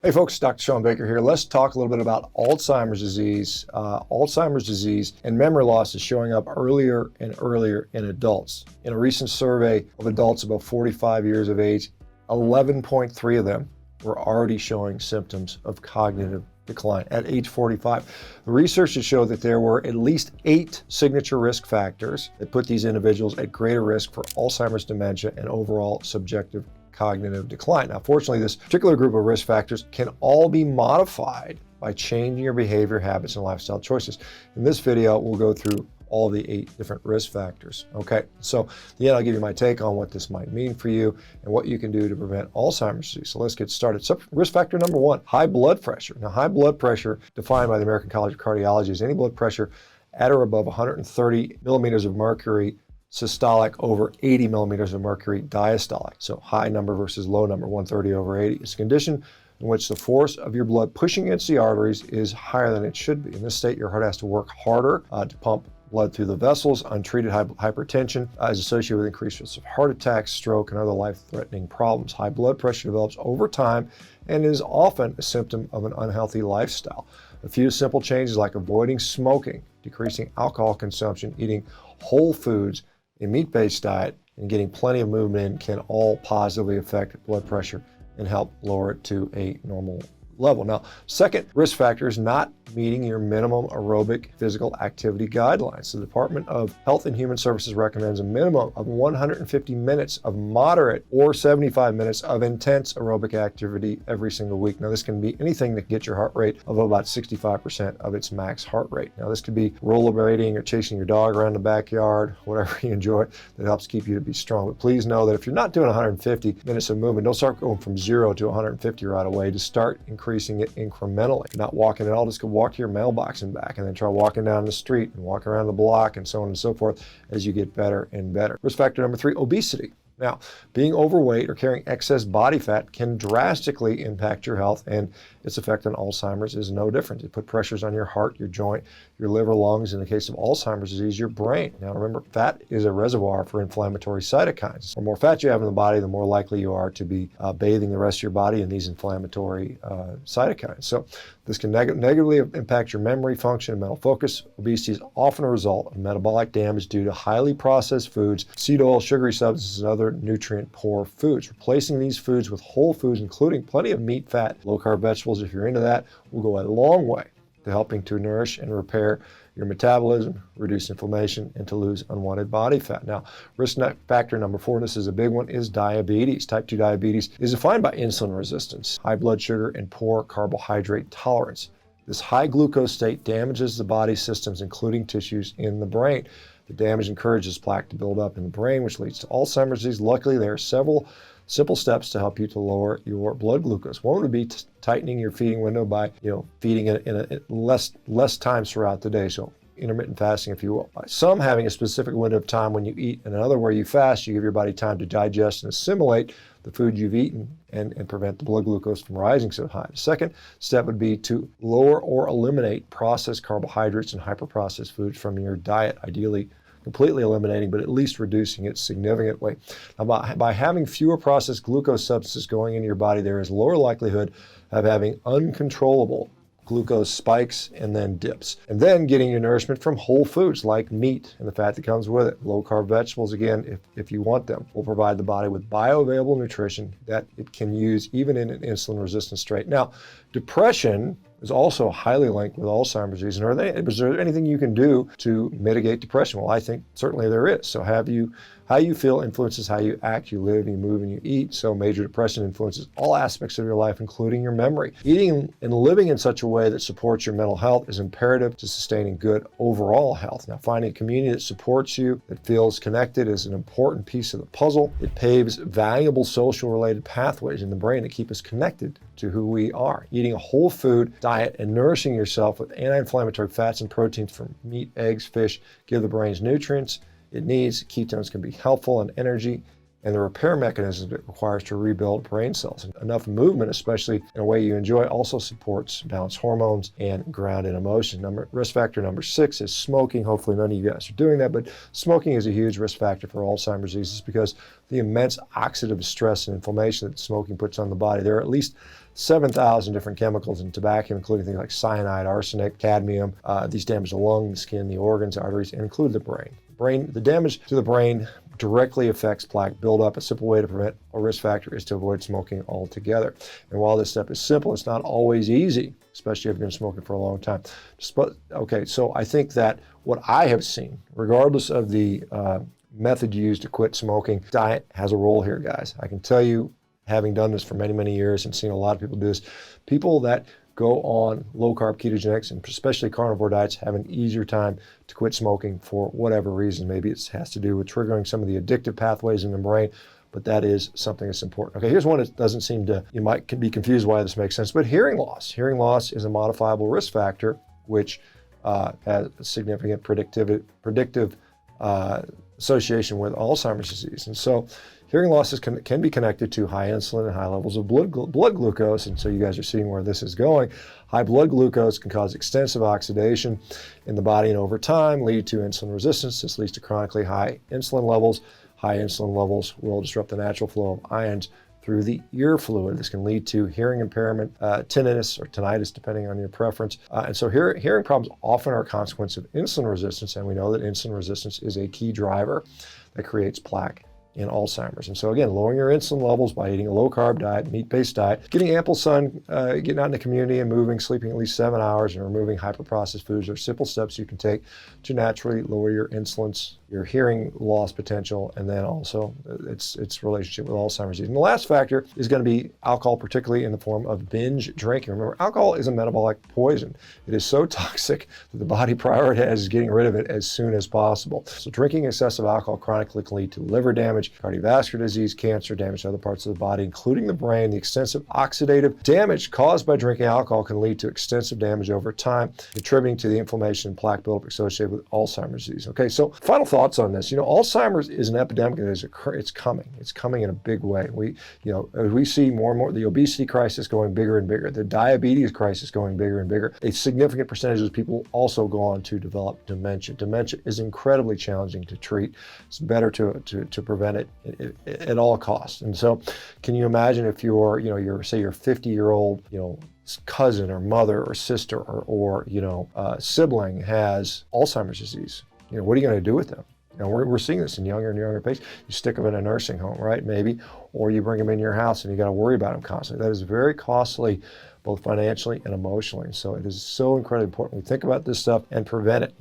Hey folks, Dr. Shawn Baker here. Let's talk a little bit about Alzheimer's disease. Alzheimer's disease and memory loss is showing up earlier and earlier in adults. In a recent survey of adults about 45 years of age, 11.3 of them were already showing symptoms of cognitive decline at age 45. The research has showed that there were at least 8 signature risk factors that put these individuals at greater risk for Alzheimer's dementia and overall subjective cognitive decline. Now, fortunately, this particular group of risk factors can all be modified by changing your behavior, habits, and lifestyle choices. In this video, we'll go through all the 8 different risk factors. Okay, so then I'll give you my take on what this might mean for you and what you can do to prevent Alzheimer's disease. So let's get started. So risk factor number 1, high blood pressure. Now, high blood pressure, defined by the American College of Cardiology, is any blood pressure at or above 130 millimeters of mercury systolic over 80 millimeters of mercury diastolic. So high number versus low number, 130 over 80. It's a condition in which the force of your blood pushing against the arteries is higher than it should be. In this state, your heart has to work harder to pump blood through the vessels. Untreated hypertension is associated with increased risk of heart attacks, stroke, and other life-threatening problems. High blood pressure develops over time and is often a symptom of an unhealthy lifestyle. A few simple changes like avoiding smoking, decreasing alcohol consumption, eating whole foods, a meat-based diet, and getting plenty of movement in can all positively affect blood pressure and help lower it to a normal level. Now, second risk factor is not meeting your minimum aerobic physical activity guidelines. The Department of Health and Human Services recommends a minimum of 150 minutes of moderate or 75 minutes of intense aerobic activity every single week. Now, this can be anything that gets your heart rate of about 65% of its max heart rate. Now, this could be rollerblading or chasing your dog around the backyard, whatever you enjoy that helps keep you to be strong. But please know that if you're not doing 150 minutes of movement, don't start going from 0 to 150 right away. Just start increasing it incrementally. If you're not walking at all, just go walk to your mailbox and back, and then try walking down the street and walk around the block and so on and so forth as you get better and better. Risk factor number 3, obesity. Now, being overweight or carrying excess body fat can drastically impact your health, and its effect on Alzheimer's is no different. It puts pressures on your heart, your joint, your liver, lungs, in the case of Alzheimer's disease, your brain. Now, remember, fat is a reservoir for inflammatory cytokines. The more fat you have in the body, the more likely you are to be bathing the rest of your body in these inflammatory cytokines. So this can negatively impact your memory function and mental focus. Obesity is often a result of metabolic damage due to highly processed foods, seed oil, sugary substances, and other nutrient-poor foods. Replacing these foods with whole foods, including plenty of meat, fat, low-carb vegetables, if you're into that, will go a long way to helping to nourish and repair your metabolism, reduce inflammation, and to lose unwanted body fat. Now, risk factor number 4, and this is a big one, is diabetes. Type 2 diabetes is defined by insulin resistance, high blood sugar, and poor carbohydrate tolerance. This high glucose state damages the body systems, including tissues in the brain. The damage encourages plaque to build up in the brain, which leads to Alzheimer's disease. Luckily, there are several simple steps to help you to lower your blood glucose. One would be tightening your feeding window by, feeding it in less times throughout the day. So intermittent fasting, if you will. Some having a specific window of time when you eat, and another where you fast, you give your body time to digest and assimilate the food you've eaten and prevent the blood glucose from rising so high. The second step would be to lower or eliminate processed carbohydrates and hyperprocessed foods from your diet, ideally completely eliminating, but at least reducing it significantly. Now, by having fewer processed glucose substances going into your body, there is lower likelihood of having uncontrollable glucose spikes and then dips. And then getting your nourishment from whole foods like meat and the fat that comes with it. Low-carb vegetables, again, if you want them, will provide the body with bioavailable nutrition that it can use even in an insulin-resistant state. Now, depression is also highly linked with Alzheimer's disease. And is there anything you can do to mitigate depression? Well, I think certainly there is. So how you feel influences how you act, you live, you move, and you eat. So major depression influences all aspects of your life, including your memory. Eating and living in such a way that supports your mental health is imperative to sustaining good overall health. Now, finding a community that supports you, that feels connected, is an important piece of the puzzle. It paves valuable social-related pathways in the brain that keep us connected to who we are. Eating a whole food diet and nourishing yourself with anti-inflammatory fats and proteins from meat, eggs, fish give the brain's nutrients it needs. Ketones can be helpful in energy and the repair mechanisms it requires to rebuild brain cells. And enough movement, especially in a way you enjoy, also supports balanced hormones and grounded emotion. Risk factor number 6 is smoking. Hopefully none of you guys are doing that, but smoking is a huge risk factor for Alzheimer's disease because the immense oxidative stress and inflammation that smoking puts on the body. There are at least 7,000 different chemicals in tobacco, including things like cyanide, arsenic, cadmium. These damage the lung, the skin, the organs, arteries, and include the brain. The damage to the brain directly affects plaque buildup. A simple way to prevent a risk factor is to avoid smoking altogether. And while this step is simple, it's not always easy, especially if you've been smoking for a long time. Okay, so I think that what I have seen, regardless of the method used to quit smoking, diet has a role here, guys. I can tell you, having done this for many, many years and seen a lot of people do this, people that go on low-carb ketogenics and especially carnivore diets have an easier time to quit smoking for whatever reason. Maybe it has to do with triggering some of the addictive pathways in the brain, but that is something that's important. Okay, here's one that doesn't seem to, you might be confused why this makes sense, but hearing loss. Hearing loss is a modifiable risk factor, which has a significant predictive association with Alzheimer's disease. And so hearing losses can be connected to high insulin and high levels of blood glucose. And so you guys are seeing where this is going. High blood glucose can cause extensive oxidation in the body and over time lead to insulin resistance. This leads to chronically high insulin levels. High insulin levels will disrupt the natural flow of ions through the ear fluid. This can lead to hearing impairment, tinnitus or tinnitus, depending on your preference. And so hearing problems often are a consequence of insulin resistance, and we know that insulin resistance is a key driver that creates plaque in Alzheimer's. And so again, lowering your insulin levels by eating a low-carb diet, meat-based diet, getting ample sun, getting out in the community and moving, sleeping at least 7 hours, and removing hyper-processed foods are simple steps you can take to naturally lower your insulin's, your hearing loss potential, and then also its relationship with Alzheimer's disease. And the last factor is going to be alcohol, particularly in the form of binge drinking. Remember, alcohol is a metabolic poison. It is so toxic that the body prioritizes getting rid of it as soon as possible. So drinking excessive alcohol chronically can lead to liver damage, cardiovascular disease, cancer, damage to other parts of the body, including the brain. The extensive oxidative damage caused by drinking alcohol can lead to extensive damage over time, contributing to the inflammation and plaque buildup associated with Alzheimer's disease. Okay, so final thoughts on this. Alzheimer's is an epidemic that is it's coming. It's coming in a big way. We see more and more the obesity crisis going bigger and bigger, the diabetes crisis going bigger and bigger. A significant percentage of people also go on to develop dementia. Dementia is incredibly challenging to treat. It's better to prevent it at all costs. And so can you imagine if your 50-year-old, cousin or mother or sister or sibling has Alzheimer's disease? What are you going to do with them? We're seeing this in younger and younger patients. You stick them in a nursing home, right? Maybe, or you bring them in your house and you got to worry about them constantly. That is very costly, both financially and emotionally. So it is so incredibly important we think about this stuff and prevent it.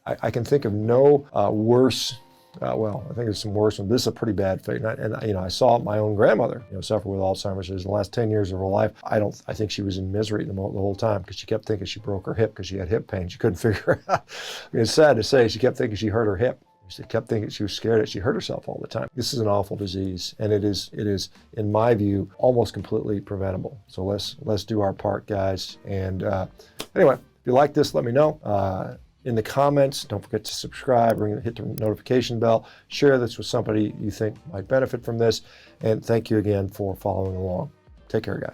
I can think of no worse. I think there's some worse ones. This is a pretty bad fate. And I saw my own grandmother, suffer with Alzheimer's disease in the last 10 years of her life. I think she was in misery the whole time because she kept thinking she broke her hip because she had hip pain. She couldn't figure it out. It's sad to say, she kept thinking she hurt her hip. She kept thinking she was scared that she hurt herself all the time. This is an awful disease, and it is, in my view, almost completely preventable. So let's do our part, guys. And anyway, if you like this, let me know. In the comments, don't forget to subscribe, hit the notification bell, share this with somebody you think might benefit from this, and thank you again for following along. Take care, guys.